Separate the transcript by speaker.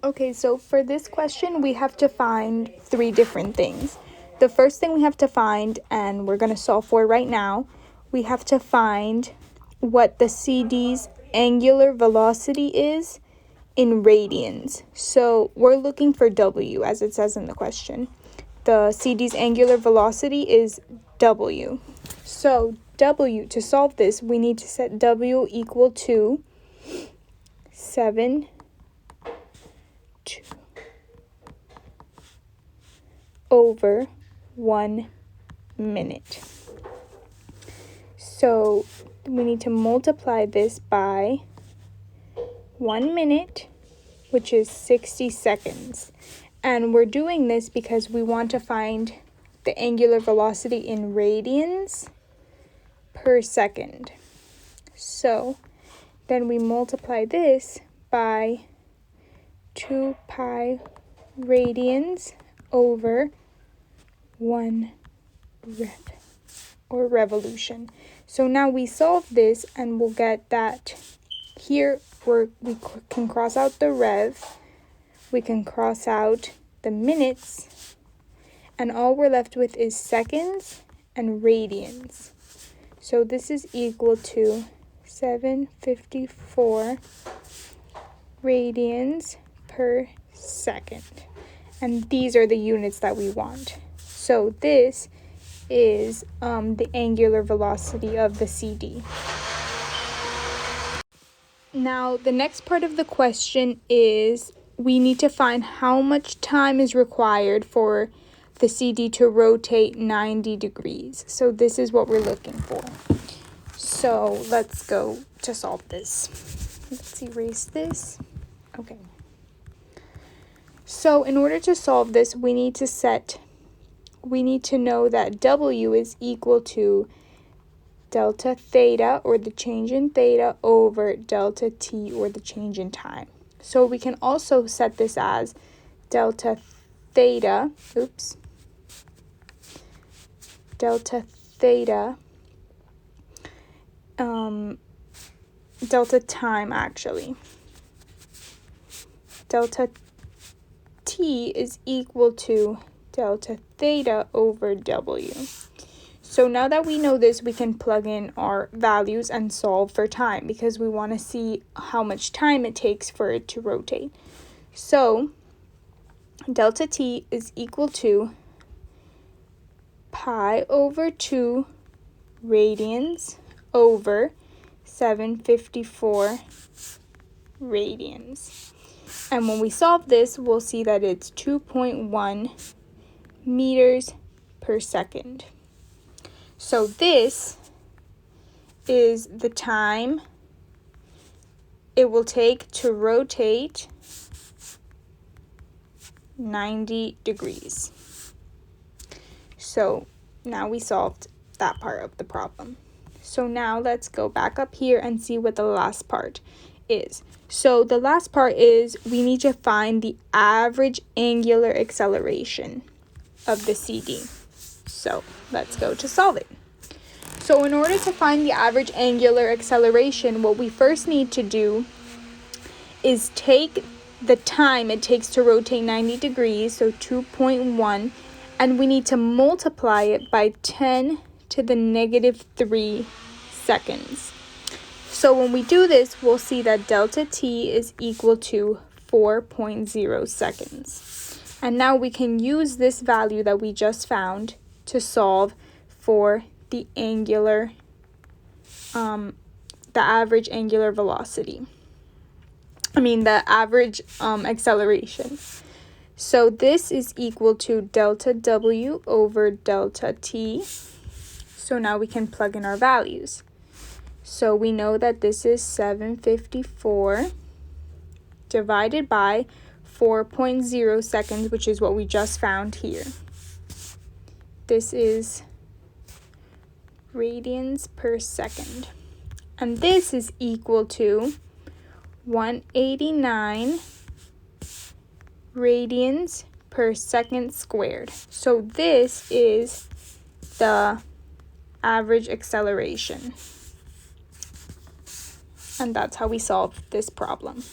Speaker 1: Okay, so for this question, we have to find three different things. The first thing we have to find, and we're going to solve for right now, we have to find what the CD's angular velocity is in radians. So we're looking for W, as it says in the question. The CD's angular velocity is W. So W, to solve this, we need to set W equal to 7 over 1 minute. So we need to multiply this by 1 minute, which is 60 seconds. And we're doing this because we want to find the angular velocity in radians per second. So then we multiply this by 2 pi radians over 1 revolution. So now we solve this and we'll get that here we can cross out the rev, we can cross out the minutes, and all we're left with is seconds and radians. So this is equal to 754 radians per second. And these are the units that we want. So this is the angular velocity of the CD. Now, the next part of the question is we need to find how much time is required for the CD to rotate 90 degrees. So this is what we're looking for. So let's go to solve this. Let's erase this. Okay. So in order to solve this, we need to know that W is equal to delta theta, or the change in theta, over delta t, or the change in time. So we can also set this as delta theta, delta time actually. Delta t is equal to delta theta over W. So now that we know this, we can plug in our values and solve for time because we want to see how much time it takes for it to rotate. So delta t is equal to pi over 2 radians over 754 radians. And when we solve this, we'll see that it's 2.1 meters per second. So this is the time it will take to rotate 90 degrees. So now we solved that part of the problem. So now let's go back up here and see what the last part is. So the last part is we need to find the average angular acceleration of the CD. So let's go to solve it. So in order to find the average angular acceleration, what we first need to do is take the time it takes to rotate 90 degrees, so 2.1, and we need to multiply it by 10 to the negative 3 seconds. So when we do this, we'll see that delta t is equal to 4.0 seconds. And now we can use this value that we just found to solve for the average angular velocity. The average acceleration. So this is equal to delta W over delta T. So now we can plug in our values. So we know that this is 754 divided by 4.0 seconds, which is what we just found here. This is radians per second. And this is equal to 189 radians per second squared. So this is the average acceleration. And that's how we solve this problem.